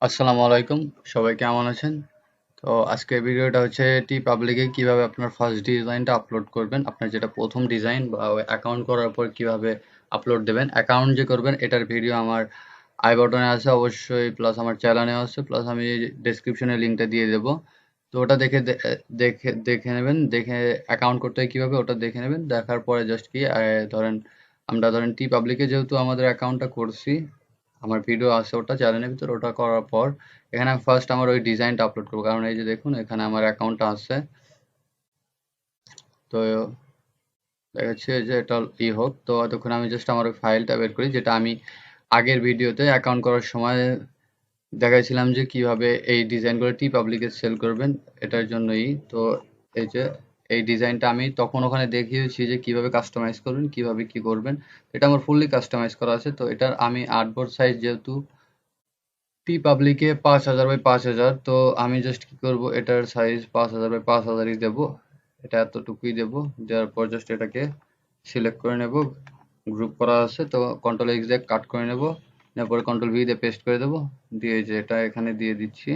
আসসালামু আলাইকুম, সবাই কেমন আছেন? তো আজকের ভিডিওটা হচ্ছে টি পাবলিকে কিভাবে আপনার ফার্স্ট ডিজাইনটা আপলোড করবেন, আপনার যেটা প্রথম ডিজাইন বা অ্যাকাউন্ট করার পর কিভাবে আপলোড দেবেন। অ্যাকাউন্ট যে করবেন এটার ভিডিও আমার আই বাটনে আছে অবশ্যই, প্লাস আমার চ্যানেলে আছে, প্লাস আমি ডেসক্রিপশনে লিঙ্কটা দিয়ে দেবো। তো ওটা দেখে দেখে নেবেন, দেখে অ্যাকাউন্ট করতে হয় কীভাবে ওটা দেখে নেবেন। দেখার পরে জাস্ট কি ধরেন আমরা টি পাবলিকে যেহেতু আমাদের অ্যাকাউন্টটা করছি, আমার ভিডিও আছে ওটা চ্যানেলের ভিতর, ওটা করার পর এখানে আমি ফার্স্ট আমার ওই ডিজাইনটা আপলোড করবো, কারণ এই যে দেখুন এখানে আমার অ্যাকাউন্টটা আছে। তো দেখাচ্ছে যে এটা হোক, তো তখন আমি জাস্ট আমার ওই ফাইলটা বের করি, যেটা আমি আগের ভিডিওতে অ্যাকাউন্ট করার সময় দেখাইছিলাম যে কিভাবে এই ডিজাইনগুলো টি পাবলিকে সেল করবেন। এটার জন্যই তো এই যে এই ডিজাইনটা আমি তখন ওখানে দেখিয়েছি যে কিভাবে কাস্টমাইজ করবেন, কিভাবে কি করবেন। এটা আমার ফুললি কাস্টমাইজ করা আছে। তো এটার আমি আর্টবোর্ড সাইজ যেহেতু টি পাবলিকে 5000 বাই 5000, তো আমি জাস্ট কি করব, এটার সাইজ 5000 বাই 5000ই দেবো। এটা এতটুকুই দেবো। দেওয়ার পর জাস্ট এটাকে সিলেক্ট করে নেব, গ্রুপ করা আছে তো কন্ট্রোল এক্স দিয়ে কাট করে নেব, নেওয়ার পরে কন্ট্রোল ভি দিয়ে পেস্ট করে দেবো, দিয়ে যে এটা এখানে দিয়ে দিচ্ছি।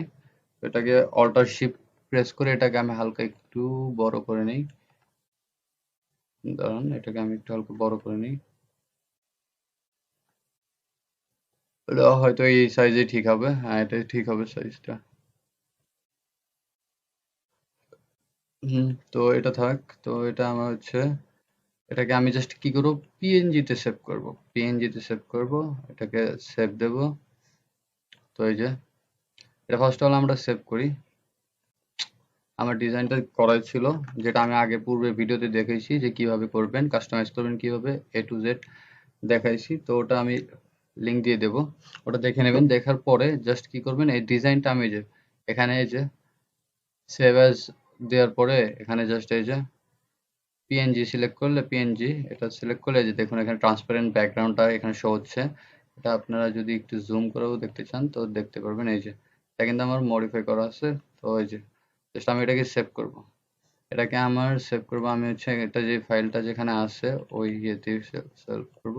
এটাকে অল্টার শিফট প্রেস করে এটাকে আমি হালকা একটু বড় করে নিই। দাঁড়ান, এটাকে আমি একটু হালকা বড় করে নিই। এটা হয়তো এই সাইজে ঠিক হবে। হ্যাঁ, এটাই ঠিক হবে সাইজটা। তো এটা থাক। তো এটা আমার হচ্ছে, এটাকে আমি জাস্ট কি করব, পিএনজি তে সেভ করব। পিএনজি তে সেভ করব, এটাকে সেভ দেব। তো এই যে এটা ফার্স্ট অল আমরা সেভ করি। আমার ডিজাইনটা করাই ছিল, যেটা আমি আগে পূর্বে ভিডিওতে দেখাইছি যে কিভাবে করবেন, কাস্টমাইজ করবেন কিভাবে, এ টু জেড দেখাইছি। তো ওটা আমি লিংক দিয়ে দেব, ওটা দেখে নেবেন। দেখার পরে জাস্ট কি করবেন, এই ডিজাইনটা আমি যে এখানে এই যে সেভ অ্যাজ দেওয়ার পরে এখানে জাস্ট এই যে পিএনজি সিলেক্ট করলে, পিএনজি এটা সিলেক্ট করলে যে দেখুন এখানে ট্রান্সপারেন্ট ব্যাকগ্রাউন্ডটা এখানে শো হচ্ছে। এটা আপনারা যদি একটু জুম করেও দেখতে চান তো দেখতে পারবেন। এই যে এটা কিন্তু আমার মডিফাই করা আছে। তো এই যে জাস্ট আমি এটাকে সেভ করব। এটাকে আমার সেভ করব, আমি হচ্ছে এটা যে ফাইলটা যেখানে আছে ওই ইয়েতে সেভ করব,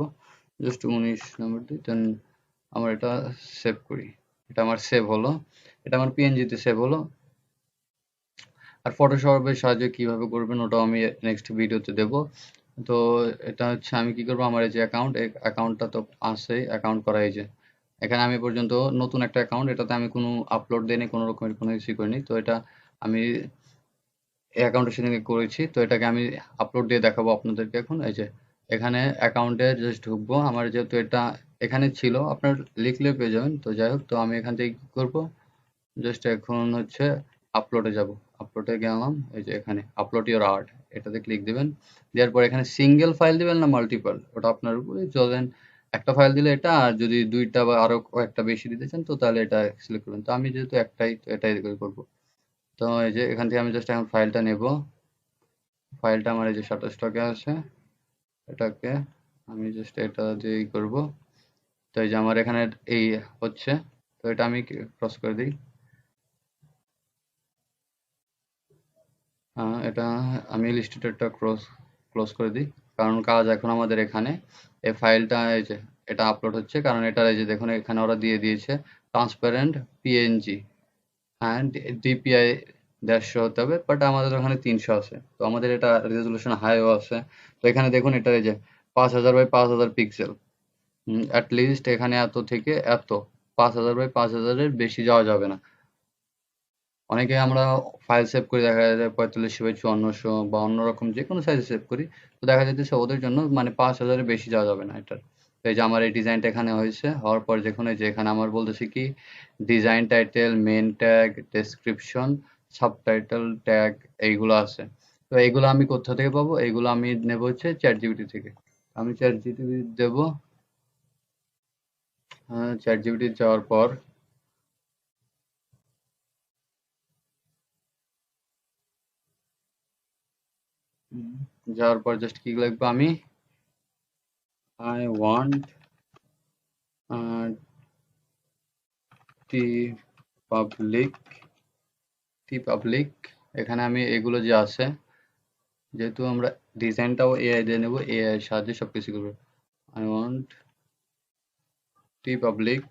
জাস্ট 19 নম্বর দিই, দেন আমার এটা সেভ করি। এটা আমার সেভ হলো, এটা আমার পিএনজিতে সেভ হলো। আর ফটোশপের সাহায্যে কিভাবে করবেন ওটাও আমি নেক্সট ভিডিওতে দেব। তো এটা হচ্ছে আমি কি করব, আমার এই যে অ্যাকাউন্ট, এই অ্যাকাউন্টটা তো আছেই, অ্যাকাউন্ট করা। এই যে এখানে আমি পর্যন্ত নতুন একটা অ্যাকাউন্ট, এটাতে আমি কোনো আপলোড দিইনি, কোনো রকমের কোনো কিছুই করিনি। তো এটা আমি এই অ্যাকাউন্টের সেদিনকে করেছি। তো এটাকে আমি আপলোড দিয়ে দেখাবো আপনাদেরকে এখন। এই যে এখানে অ্যাকাউন্টে জাস্ট ঢুকবো, আমার যেহেতু এটা এখানে ছিল, আপনার লিখলে পেয়ে যাবেন। তো যাই হোক, তো আমি এখান থেকে কি করবো, জাস্ট এখন হচ্ছে আপলোডে যাব। আপলোডে গেলাম, এই যে এখানে আপলোড ইওর আর্ট, এটাতে ক্লিক দিবেন। দেওয়ার পর এখানে সিঙ্গেল ফাইল দিবেন না মাল্টিপল, ওটা আপনার উপরে। চলেন একটা ফাইল দিলে এটা, আর যদি দুইটা বা আরো একটা বেশি দিতে চান তো তাহলে এটা সিলেক্ট করবেন। তো আমি যেহেতু একটাই, তো এটাই করবো। তো এই যে এখান থেকে আমি জাস্ট এখন ফাইলটা নেব। ফাইলটা আমার এই যে শাটারস্টকে আছে, এটাকে আমি জাস্ট এটা দিয়েই করব। তো এই যে আমার এখানে এই হচ্ছে, তো এটা আমি ক্রস করে দিই। এটা আমি ইলাস্ট্রেটরটা ক্লোজ করে দিই, কারণ কাজ এখন আমাদের এখানে এই ফাইলটা এই যে এটা আপলোড হচ্ছে, কারণ এটা এই যে দেখুন এখানে ওরা দিয়ে দিয়েছে ট্রান্সপারেন্ট পিএনজি। হ্যাঁ, ডিপিআই 150 হতে হবে, বাট আমাদের ওখানে 300 আছে। তো আমাদের এটা রেজলিউশন হাইও আছে। তো এখানে দেখুন এটা এই যে 5000 বাই 5000 পিক্সেল। অ্যাট লিস্ট এখানে এত থেকে এত, 5000 বাই 5000-এর বেশি যাওয়া যাবে না। অনেকে আমরা ফাইল সেভ করি, দেখা যায় 4500 বাই 5400 বা অন্যরকম যে কোনো সাইজে সেভ করি। তো দেখা যাচ্ছে ওদের জন্য মানে 5000-এর বেশি যাওয়া যাবে না এটার। তো এই যে আমার এই ডিজাইনটা এখানে হয়েছে, হওয়ার পর দেখুন এই যে এখানে আমার বলতেছে কি, design title, main tag, description, subtitle tag, এইগুলো আছে। তো এইগুলো আমি কোথা থেকে পাবো, এইগুলো আমি নেব হচ্ছে চ্যাট জিপিটি থেকে। আমি চ্যাট জিপিটি দেবো। চ্যাট জিপিটি যাওয়ার পর জাস্ট কি লিখবো আমি, I want to public, T public. এখানে আমি এগুলো যে আছে, যেহেতু আমরা ডিজাইনটাও এআই দিয়ে নেবো, এআই এর সাহায্যে সবকিছু করবো। I want to public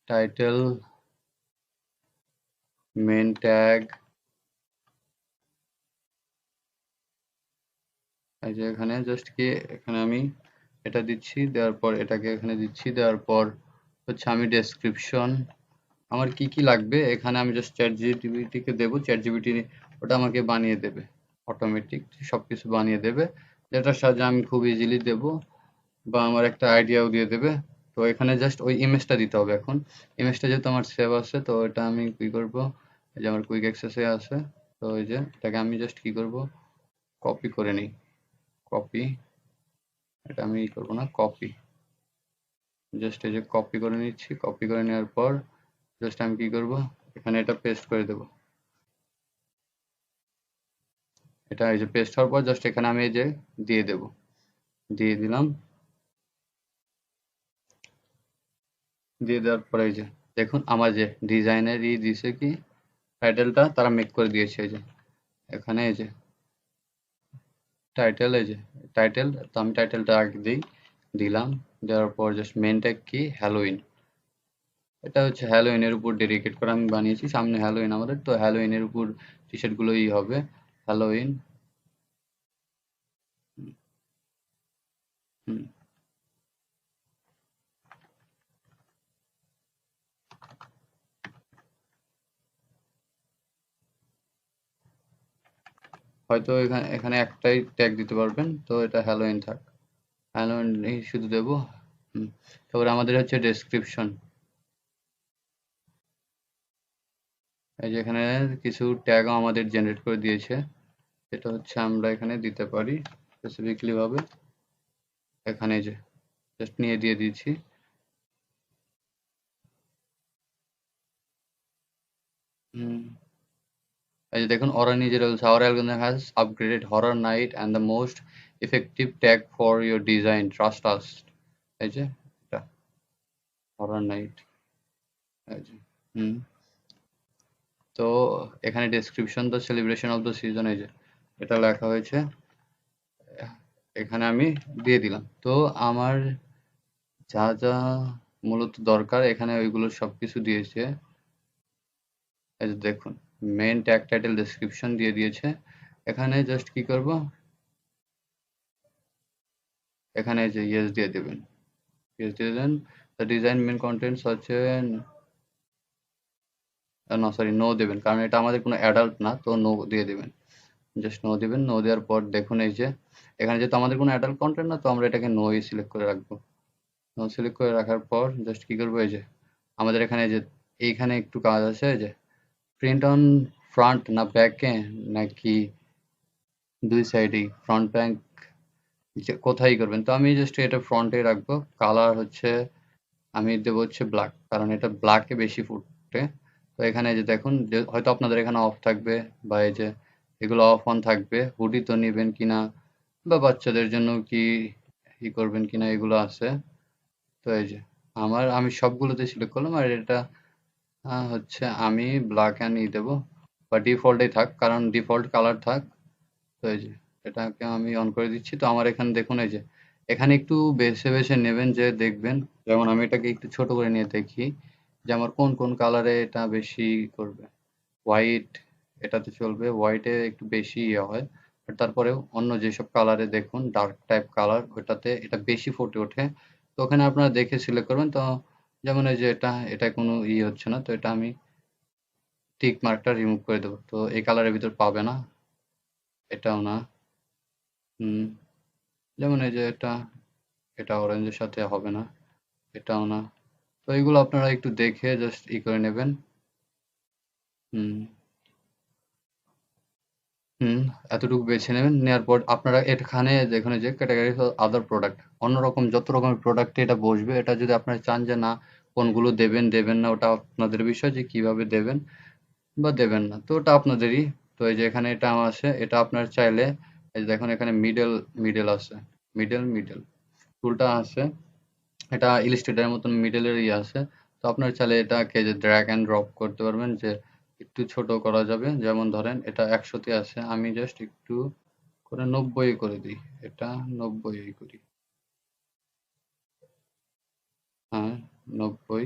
title main tag, এই যে এখানে জাস্ট কি এখানে আমি এটা দিচ্ছি, দেওয়ার পর এটাকে এখানে দিচ্ছি, দেওয়ার পর হচ্ছে আমি ডেসক্রিপশন আমার কি কি লাগবে এখানে আমি জাস্ট চ্যাট জিপিটিকে দেবো, চ্যাট জিপিটি ওটা আমাকে বানিয়ে দেবে, অটোমেটিক সবকিছু বানিয়ে দেবে, যেটার সাহায্যে আমি খুব ইজিলি দেবো, বা আমার একটা আইডিয়াও দিয়ে দেবে। তো এখানে জাস্ট ওই ইমেজটা দিতে হবে। এখন ইমেজটা যেহেতু আমার সেভ আছে, তো এটা আমি কি করব, এই যে আমার কুইক অ্যাক্সেসে আছে, তো এই যে এটাকে আমি জাস্ট কি করব, কপি করে নিই, কপি, এটা আমি করব না, কপি, জাস্ট এই যে কপি করে নিচ্ছি, কপি করে নেওয়ার পর জাস্ট আমি কি করব, এখানে এটা পেস্ট করে দেব, এটা এই যে পেস্ট হওয়ার পর জাস্ট এখানে আমি এই যে দিয়ে দেব, দিয়ে দিলাম, দিয়ে দেওয়ার পরে এই যে দেখুন আমার যে ডিজাইনের দিছে কি টাইটেলটা তারা মেক করে দিয়েছে, এই যে এখানে এই যে টাইটেল, এই যে টাইটেল, তো আমি টাইটেলটা আগে দিই, দিলাম, দেওয়ার পর জাস্ট মেন ট্যাগ কি হ্যালোইন, এটা হচ্ছে হ্যালোইনের উপর ডেডিকেট করে আমি বানিয়েছি, সামনে হ্যালোইন আমাদের, তো হ্যালোইনের উপর টি শার্ট গুলোই হবে হ্যালোইন। হুম, হয়তো এখানে এখানে একটাই ট্যাগ দিতে পারবেন, তো এটা হ্যালোইন থাক, হ্যালোইন শুধু দেবো। হুম, তারপরে আমাদের হচ্ছে ডেসক্রিপশন, এই যে এখানে কিছু ট্যাগও আমাদের জেনারেট করে দিয়েছে, এটা হচ্ছে আমরা এখানে দিতে পারি স্পেসিফিকলি ভাবে, এখানে যে জাস্ট নিয়ে দিয়ে দিয়েছি। হুম, এই যে দেখুন ওরা নিজেরা বলছে our algorithm has upgraded horror night and the most effective tag for your design, trust us, এই যে এটা horror night, এই যে হুম, তো এখানে description the celebration of the season, এই যে এটা লেখা হয়েছে, এখানে আমি দিয়ে দিলাম। তো আমার যা যা মূলত দরকার এখানে ওইগুলো সবকিছু দিয়েছে, এই যে দেখুন মেন ট্যাগ টাইটেল ডেসক্রিপশন দিয়ে দিয়েছে, এখানে জাস্ট কি করব, এখানে এই যে ইয়েস দিয়ে দেবেন, ইয়েস দিয়ে দেন, দ্য ডিজাইন মেন কন্টেন্টস হচ্ছে না সরি নো দেবেন, কারণ এটা আমাদের কোনো অ্যাডাল্ট না, তো নো দিয়ে দেবেন, জাস্ট নো দিবেন, নো দেওয়ার পর দেখুন এই যে এখানে যেহেতু আমাদের কোনো অ্যাডাল্ট কন্টেন্ট না, তো আমরা এটাকে নোই সিলেক্ট করে রাখবো, নো সিলেক্ট করে রাখার পর জাস্ট কি করবো, এই যে আমাদের এখানে যে এইখানে একটু কাজ আছে, এই যে প্রিন্ট অন ফ্রন্ট না ব্যাকে নাকি দুই সাইডেই, ফ্রন্ট ব্যাক কোথায় করবেন, তো আমি জাস্ট এটা ফ্রন্টে রাখবো, কালার হচ্ছে আমি দেবো হচ্ছে ব্ল্যাক, কারণ এটা ব্ল্যাকে বেশি ফুটে। তো এখানে যে দেখুন যে হয়তো আপনাদের এখানে অফ থাকবে, বা এই যে এগুলো অফ অন থাকবে, হুডি তো নেবেন কিনা বা বাচ্চাদের জন্য কি ই করবেন কিনা এগুলো আছে। তো এই যে আমি সবগুলোতে সিলেক্ট করলাম, আর এটা হচ্ছে আমি ব্ল্যাক অ্যান্ড দেবো, বা ডিফল্টেই থাক, কারণ ডিফল্ট কালার থাক। তো এই যে এটাকে আমি অন করে দিচ্ছি, তো আমার এখানে দেখুন এই যে এখানে একটু বেছে বেছে নেবেন, যে দেখবেন, যেমন আমি এটাকে একটু ছোট করে নিয়ে দেখি যে আমার কোন কোন কালারে এটা বেশি করবে, হোয়াইট এটাতে চলবে, হোয়াইটে একটু বেশি ইয়ে হয়, বাট তারপরেও অন্য যেসব কালারে দেখুন ডার্ক টাইপ কালার ওটাতে এটা বেশি ফুটে ওঠে, তো ওখানে আপনারা দেখে সিলেক্ট করবেন। তো যেমন এই যে এটা কোনো হচ্ছে না, তো এটা আমি টিক মার্কটা রিমুভ করে দেবো, তো এই কালারের ভিতর পাবে না, এটাও না। হুম, যেমন এই যে এটা অরেঞ্জের সাথে হবে না, এটাও না। তো এগুলো আপনারা একটু দেখে জাস্ট করে নেবেন। হুম, হুম, এতটুকু বেছে নেবেন, নেওয়ার পর আপনারা এখানে যেখানে যে ক্যাটাগরি আদার প্রোডাক্ট, অন্যরকম যত রকমের প্রোডাক্টে এটা বসবে, এটা যদি আপনারা চান যে না কোনগুলো দেবেন দেবেন না, ওটা আপনাদের বিষয় যে কিভাবে দেবেন বা দেবেন না, তো ওটা আপনাদেরই। তো এই যে এখানে এটা আমার আছে, এটা আপনার চাইলে এই যে দেখুন এখানে মিডল মিডল আছে, মিডল মিডল টুলটা আছে, এটা ইলাস্ট্রেটরের মতন মিডলের আছে, তো আপনার চাইলে এটাকে যে ড্র্যাগ অ্যান্ড ড্রপ করতে পারবেন, যে একটু ছোট করা যাবে, যেমন ধরেন এটা 100-তে আছে, আমি জাস্ট একটু করে 90 করে দিই, এটা 90 করি, হ্যাঁ 90,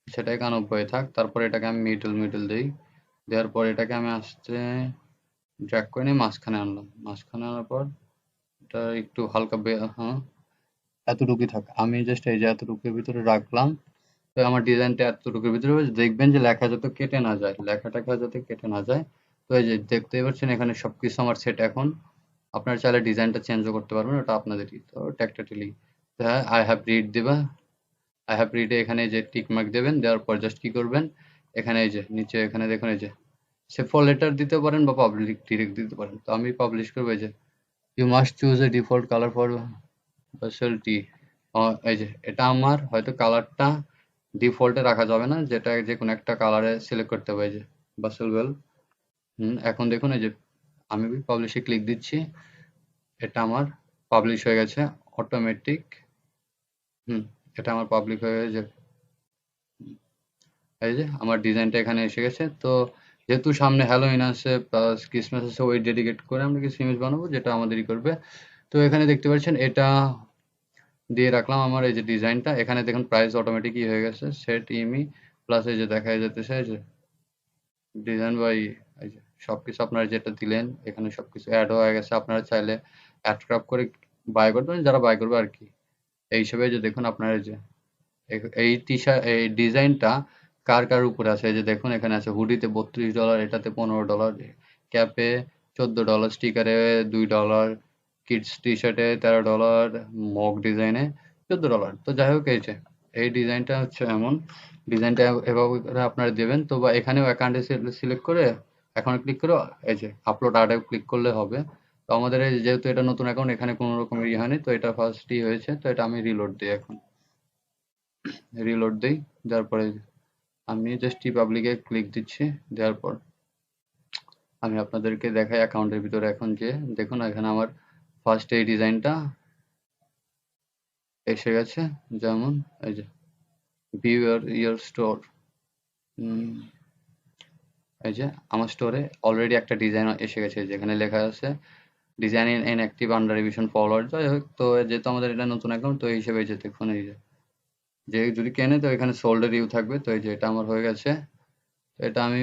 সেটা 91 থাক। তারপর এটাকে আমি মিডল দেই। দেওয়ার পর এটাকে আমি আস্তে ড্র্যাগ করে নিয়ে মাঝখানে আনলাম। মাঝখানে আনার পর এটা একটু হালকা হ্যাঁ, এতটুকুই থাক। আমি জাস্ট এই যে এতটুকুর ভিতরে রাখলাম। তো আমার ডিজাইনটা এতটুকুর ভিতরে দেখবেন যে লেখা যাতে কেটে না যায়, লেখাটাকে যাতে কেটে না যায়। তো এই যে দেখতেই পাচ্ছেন এখানে সবকিছু আমার সেট। এখন আপনারা চাইলে ডিজাইনটা চেঞ্জও করতে পারবেন, ওটা আপনাদেরই। তো টেকটাটিলি হ্যাঁ, আই হ্যাভ রিড দিবা। আই হ্যাভ রিডে এখানে এই যে টিক মার্ক দেবেন। দেওয়ার পর জাস্ট কি করবেন, এখানে এই যে নিচে এখানে দেখুন এই যে সে ফর লেটার দিতে পারেন বা পাবলিক ডিরেক্ট দিতে পারেন। তো আমি পাবলিশ করবো। এই যে you must choose a default colour for bezel টি। এই যে এটা আমার হয়তো কালারটা ডিফল্টে রাখা যাবে না, যেটা যে কোনো একটা কালারে সিলেক্ট করতে হবে। এই যে বাসেল ওয়েল। এখন দেখুন এই যে আমি পাবলিশে ক্লিক দিচ্ছি, এটা আমার পাবলিশ হয়ে গেছে অটোমেটিক। এটা আমার পাবলিক হয়ে গেছে। এই যে আমার ডিজাইনটা এখানে এসে গেছে। তো যেহেতু সামনে হ্যালোউইন আছে প্লাস ক্রিসমাস আছে, ওই ডেডিকেট করে আমরা কিছু ইমেজ বানাবো যেটা আমাদেরই করবে। তো এখানে দেখতে পাচ্ছেন এটা দিয়ে রাখলাম আমার এই যে ডিজাইনটা। এখানে দেখুন প্রাইস অটোমেটিকই হয়ে গেছে সেট ইমি প্লাস এই যে দেখা যাচ্ছে এই যে ডিজাইন বাই এই যে সবকিছু আপনারা যেটা দিলেন এখানে সবকিছু অ্যাড হয়ে গেছে। আপনারা চাইলে অ্যাড ক্রাফট করে বাই করবেন, যারা বাই করবে আর কি। এই হিসেবে যে দেখুন আপনারা এই যে এই টি শার্ট এই ডিজাইনটা কার উপরে আছে। এই যে দেখুন এখানে আছে হুডিতে $32, এটাতে $15, ক্যাপে $14, স্টিকারে $2, কিডস টি শার্টে $13, মগ ডিজাইনে $14। তো যাই হোক এই যে এই ডিজাইনটা হচ্ছে এমন ডিজাইনটা এভাবে করে আপনারা দেবেন। তো বা এখানেও অ্যাকাউন্টে সিলেক্ট করে অ্যাকাউন্টে ক্লিক করে এই যে আপলোড আর্টে ক্লিক করলে হবে। তো আমাদের এই যেহেতু এটা নতুন অ্যাকাউন্ট, এখানে কোনো রকম ইয়ে হয়নি, তো এটা ফার্স্টই হয়েছে। তো এটা আমি রিলোড দিই। এখন রিলোড দেই। দেওয়ার পরে আমি জাস্ট পাবলিকে ক্লিক দিচ্ছি। দেওয়ার পর আমি আপনাদেরকে দেখাই অ্যাকাউন্টের ভিতরে। এখন যে দেখুন এখানে আমার ফার্স্ট এই ডিজাইনটা এসে গেছে। যেমন এই যে ভিউ ইয়ার স্টোর, এই যে আমার স্টোরে অলরেডি একটা ডিজাইন এসে গেছে, যেখানে লেখা আছে design in active under revision forward. যাই হোক, তো যেহেতু আমাদের এটা নতুন অ্যাকাউন্ট, তো এই হিসেবে এই যে দেখুন এই যে যদি কেনে তো এখানে সোল্ডের রিভিউ থাকবে। তো এই যে এটা আমার হয়ে গেছে। তো এটা আমি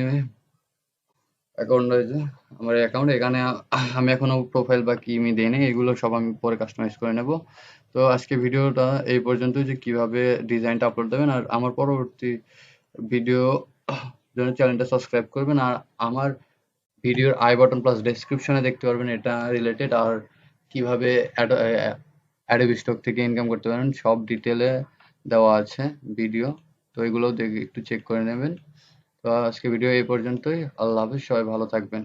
অ্যাকাউন্ট রয়েছে আমার অ্যাকাউন্ট। এখানে আমি এখনো প্রোফাইল বা কি আমি দিইনি, এগুলো সব আমি পরে কাস্টমাইজ করে নেব। তো আজকে ভিডিওটা এই পর্যন্ত, যে কিভাবে ডিজাইনটা আপলোড দেবেন। আর আমার পরবর্তী ভিডিও জন্য চ্যানেলটা সাবস্ক্রাইব করবেন। আর আমার ভিডিওর আই বাটন প্লাস ডেসক্রিপশনে দেখতে পারবেন এটা রিলেটেড। আর কিভাবে অ্যাডোবি স্টক থেকে ইনকাম করতে পারেন সব ডিটেলে দেওয়া আছে ভিডিও। তো এগুলো দেখে একটু চেক করে নেবেন। তো আজকে ভিডিও এই পর্যন্তই। আল্লাহ হাফেজ, সবাই ভালো থাকবেন।